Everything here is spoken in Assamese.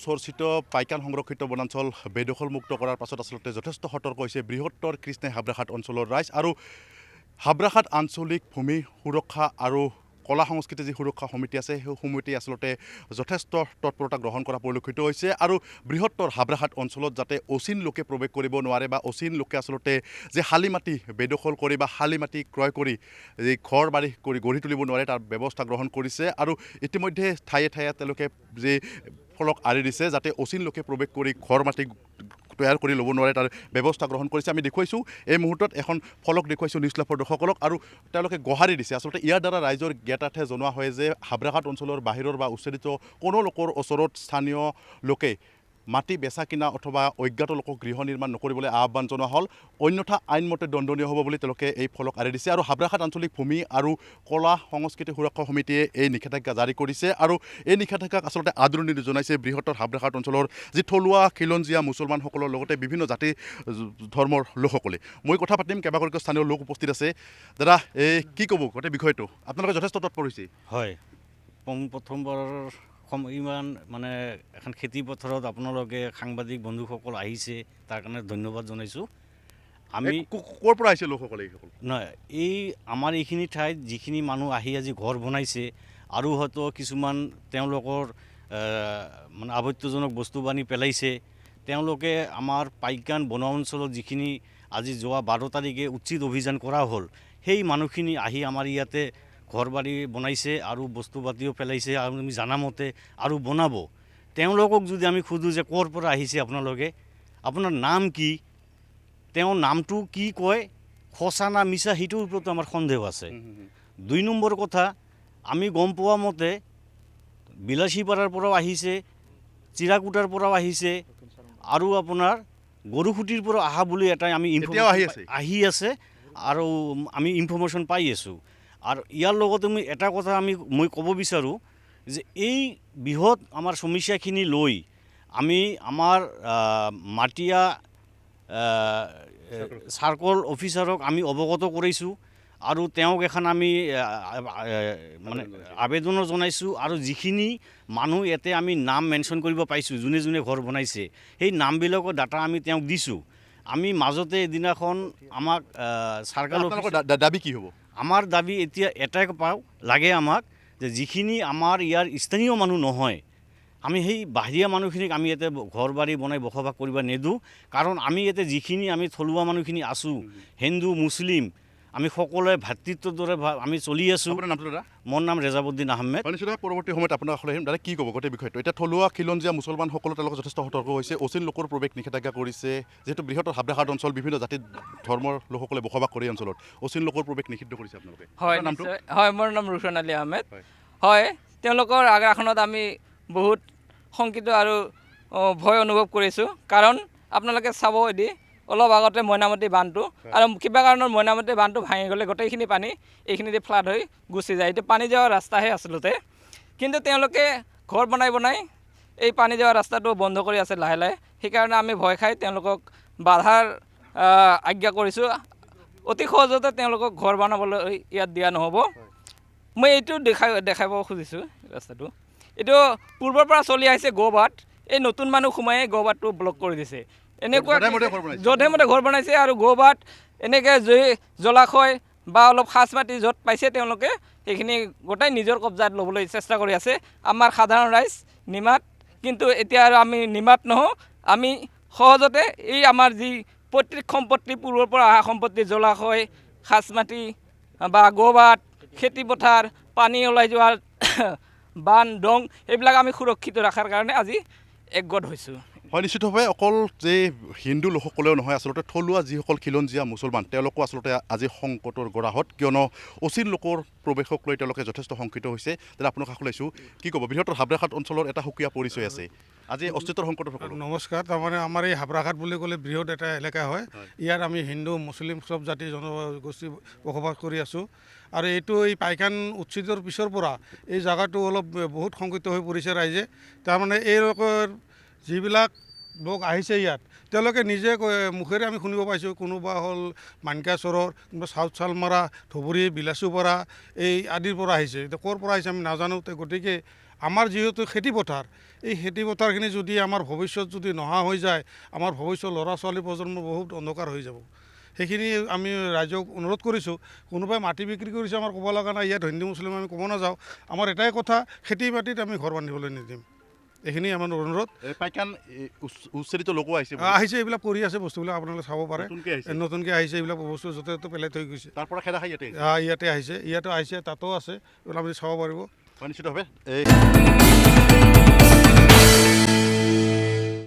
চৰ্চিত পাইকান সংৰক্ষিত বনাঞ্চল বেদখলমুক্ত কৰাৰ পাছত আচলতে যথেষ্ট সতৰ্ক হৈছে বৃহত্তৰ কৃষ্ণাই হাবৰাঘাট অঞ্চলৰ ৰাইজ আৰু হাবৰাঘাট আঞ্চলিক ভূমি সুৰক্ষা আৰু কলা সংস্কৃতি যি সুৰক্ষা সমিতি আছে সেই সমিতি আচলতে যথেষ্ট তৎপৰতা গ্ৰহণ কৰা পৰিলক্ষিত হৈছে আৰু বৃহত্তৰ হাবৰাঘাট অঞ্চলত যাতে অচিন লোকে প্ৰৱেশ কৰিব নোৱাৰে বা অচিন লোকে আচলতে যে শালি মাটি বেদখল কৰি বা শালি মাটি ক্ৰয় কৰি এই ঘৰ বাৰী কৰি গঢ়ি তুলিব নোৱাৰে তাৰ ব্যৱস্থা গ্ৰহণ কৰিছে আৰু ইতিমধ্যে ঠায়ে ঠায়ে তেওঁলোকে যি ফলক আঁৰি দিছে যাতে অচিন লোকে প্ৰৱেশ কৰি ঘৰ মাটি তৈয়াৰ কৰি ল'ব নোৱাৰে তাৰ ব্যৱস্থা গ্ৰহণ কৰিছে আমি দেখুৱাইছোঁ এই মুহূৰ্তত এখন ফলক দেখুৱাইছোঁ নিউজ লাভৰ দৰ্শকসকলক আৰু তেওঁলোকে গহাৰি দিছে আচলতে ইয়াৰ দ্বাৰা ৰাইজৰ জ্ঞাতাৰ্থে জনোৱা হয় যে হাবৰাঘাট অঞ্চলৰ বাহিৰৰ বা উচ্ছেদিত কোনো লোকৰ ওচৰত স্থানীয় লোকে মাটি বেচা কিনা অথবা অজ্ঞাত লোকক গৃহ নিৰ্মাণ নকৰিবলৈ আহ্বান জনোৱা হ'ল অন্যথা আইনমতে দণ্ডনীয় হ'ব বুলি তেওঁলোকে এই ফলক আঁৰি দিছে আৰু হাবৰাঘাট আঞ্চলিক ভূমি আৰু কলা সংস্কৃতি সুৰক্ষা সমিতিয়ে এই নিষেধাজ্ঞা জাৰি কৰিছে আৰু এই নিষেধাজ্ঞাক আচলতে আদৰণি জনাইছে বৃহত্তৰ হাবৰাঘাট অঞ্চলৰ যি থলুৱা খিলঞ্জীয়া মুছলমানসকলৰ লগতে বিভিন্ন জাতি ধৰ্মৰ লোকসকলে মই কথা পাতিম কেইবাগৰাকীও স্থানীয় লোক উপস্থিত আছে দাদা এই কি ক'ব গোটেই বিষয়টো আপোনালোকে যথেষ্ট তৎপৰ হৈছে হয় প্ৰথমবাৰ ইমান মানে এখন খেতি পথাৰত আপোনালোকে সাংবাদিক বন্ধুসকল আহিছে তাৰ কাৰণে ধন্যবাদ জনাইছোঁ আমি ক'ৰ পৰা আহিছে লোকসকলে এইসকল নহয় এই আমাৰ এইখিনি ঠাইত যিখিনি মানুহ আহি আজি ঘৰ বনাইছে আৰু হয়তো কিছুমান তেওঁলোকৰ মানে আৱশ্যজনক বস্তু বাহানি পেলাইছে তেওঁলোকে আমাৰ পাইকান বনাঞ্চলত যিখিনি আজি যোৱা 12 তাৰিখে উচিত অভিযান কৰা হ'ল সেই মানুহখিনি আহি আমাৰ ইয়াতে ঘৰ বাৰী বনাইছে আৰু বস্তু পাতিও পেলাইছে আৰু আমি জানামতে আৰু বনাব তেওঁলোকক যদি আমি সোধোঁ যে ক'ৰ পৰা আহিছে আপোনালোকে আপোনাৰ নাম কি তেওঁৰ নামটো কি কয় সঁচা না মিছা সেইটোৰ ওপৰতো আমাৰ সন্দেহ আছে 2 নম্বৰ কথা আমি গম পোৱা মতে বিলাসীপাৰাৰ পৰাও আহিছে চিৰাকুটাৰ পৰাও আহিছে আৰু আপোনাৰ গৰুখুটিৰ পৰা অহা বুলি এটা আমি আহি আছে আৰু আমি ইনফৰমেশ্যন পাই আছোঁ আৰু ইয়াৰ লগতে মই এটা কথা মই ক'ব বিচাৰোঁ যে এই বৃহৎ আমাৰ সমস্যাখিনি লৈ আমি আমাৰ মাটিয়া চাৰ্কল অফিচাৰক আমি অৱগত কৰিছোঁ আৰু তেওঁক এখন আমি মানে আবেদনো জনাইছোঁ আৰু যিখিনি মানুহ ইয়াতে আমি নাম মেনশ্যন কৰিব পাইছোঁ যোনে যোনে ঘৰ বনাইছে সেই নামবিলাকৰ ডাটা আমি তেওঁক দিছোঁ আমি মাজতে এদিনাখন আমাক চাৰ্কল দাবী কি হ'ব আমাৰ দাবী এতিয়া এটাই পাওঁ লাগে আমাক যে যিখিনি আমাৰ ইয়াৰ স্থানীয় মানুহ নহয় আমি সেই বাহিৰা মানুহখিনিক আমি ইয়াতে ঘৰ বাৰী বনাই বসবাস কৰিব নিদিওঁ কাৰণ আমি ইয়াতে যিখিনি আমি থলুৱা মানুহখিনি আছোঁ হিন্দু মুছলিম আমি সকলোৱে ভাতৃত্বৰ দৰে আমি চলি আছোঁ মোৰ নাম ৰেজাবুদ্দিন আহমেদ পৰৱৰ্তী সময়ত আপোনাক দাদা কি ক'ব গোটেই বিষয়টো এতিয়া থলুৱা খিলঞ্জীয়া মুছলমানসকলে তেওঁলোকে যথেষ্ট সতৰ্ক হৈছে অচিন লোকৰ প্ৰৱেশ নিষেধাজ্ঞা কৰিছে যিহেতু বৃহত্তৰ হাবৰাঘাট অঞ্চল বিভিন্ন জাতি ধৰ্মৰ লোকসকলে বসবাস কৰি অঞ্চলত অচিন লোকৰ প্ৰৱেশ নিষিদ্ধ কৰিছে আপোনালোকে হয় মোৰ নাম ৰোশন আলী আহমেদ হয় তেওঁলোকৰ আগ্ৰাসনত আমি বহুত শংকিত আৰু ভয় অনুভৱ কৰিছোঁ কাৰণ আপোনালোকে চাব এদি অলপ আগতে মইনামতি বান্ধটো আৰু কিবা কাৰণত মইনামতি বান্ধটো ভাঙি গ'লে গোটেইখিনি পানী এইখিনিতে ফ্লাড হৈ গুচি যায় এইটো পানী যোৱা ৰাস্তাহে আচলতে কিন্তু তেওঁলোকে ঘৰ বনাই এই পানী যোৱা ৰাস্তাটো বন্ধ কৰি আছে লাহে লাহে সেইকাৰণে আমি ভয় খাই তেওঁলোকক বাধাৰ আজ্ঞা কৰিছোঁ অতি সহজতে তেওঁলোকক ঘৰ বনাবলৈ ইয়াত দিয়া নহ'ব মই এইটো দেখাব খুজিছোঁ ৰাস্তাটো এইটো পূৰ্বৰ পৰা চলি আহিছে গৌবাট এই নতুন মানুহ সোমাই গৌবাটটো ব্লক কৰি দিছে এনেকুৱা যধে মতে ঘৰ বনাইছে আৰু গৌবাট এনেকৈ জলাশয় বা অলপ সাজ মাটি য'ত পাইছে তেওঁলোকে সেইখিনি গোটেই নিজৰ কব্জাত ল'বলৈ চেষ্টা কৰি আছে আমাৰ সাধাৰণ ৰাইজ নিমাত কিন্তু এতিয়া আৰু আমি নিমাত নহওঁ আমি সহজতে এই আমাৰ যি পৈতৃক সম্পত্তি পূৰ্বৰ পৰা অহা সম্পত্তি জলাশয় সাজ মাটি বা গৌবাট খেতি পথাৰ পানী ওলাই যোৱাৰ বান ডং এইবিলাক আমি সুৰক্ষিত ৰখাৰ কাৰণে আজি একগোট হৈছোঁ হয় নিশ্চিতভাৱে অকল যে হিন্দু লোকসকলেও নহয় আচলতে থলুৱা যিসকল খিলঞ্জীয়া মুছলমান তেওঁলোকো আচলতে আজি সংকটৰ গৰাহত কিয়নো অচিন লোকৰ প্ৰৱেশক লৈ তেওঁলোকে যথেষ্ট শংকিত হৈছে তেতিয়া আপোনাক আখলাইছোঁ কি ক'ব বৃহত্তৰ হাবৰাঘাট অঞ্চলৰ এটা সুকীয়া পৰিচয় আছে আজি অস্তিত্বৰ সংকটৰ নমস্কাৰ তাৰমানে আমাৰ এই হাবৰাঘাট বুলি ক'লে বৃহৎ এটা এলেকা হয় ইয়াত আমি হিন্দু মুছলিম চব জাতি জনগোষ্ঠী বসবাস কৰি আছোঁ আৰু এইটো এই পাইকান উচ্ছেদৰ পিছৰ পৰা এই জেগাটো অলপ বহুত শংকিত হৈ পৰিছে ৰাইজে তাৰমানে এই যিবিলাক লোক আহিছে ইয়াত তেওঁলোকে নিজে মুখেৰে আমি শুনিব পাইছোঁ কোনোবা হ'ল মানকাচৰৰ কোনোবা চাউথ চালমাৰা ধুবুৰী বিলাচীপাৰা এই আদিৰ পৰা আহিছে এতিয়া ক'ৰ পৰা আহিছে আমি নাজানো গতিকে আমাৰ যিহেতু খেতি পথাৰ এই খেতি পথাৰখিনি যদি আমাৰ ভৱিষ্যত যদি নোহোৱা হৈ যায়, আমাৰ ভৱিষ্যত ল'ৰা ছোৱালী প্ৰজন্ম বহুত অন্ধকাৰ হৈ যাব। সেইখিনি আমি ৰাইজক অনুৰোধ কৰিছোঁ। কোনোবাই মাটি বিক্ৰী কৰিছে আমাৰ ক'ব লগা নাই, ইয়াত হিন্দু মুছলিম আমি ক'ব নাযাওঁ। আমাৰ এটাই কথা, খেতি বাতিত আমি ঘৰ বান্ধিবলৈ নিদিম। এইখিনি আমাৰ অনুৰোধ। পাইকান উচ্ছেদিত লোকো আহিছে আহিছে, এইবিলাক কৰি আছে বস্তুবিলাক আপোনালোকে চাব পাৰে। নতুনকৈ আহিছে, এইবিলাক বস্তু য'তে ত'তে পেলাই থৈ গৈছে। তাৰ পৰা খেদা খাই ইয়াতে আহিছে, তাতো আছে, এইবিলাক আপুনি চাব পাৰিব। নিশ্চিতভাৱে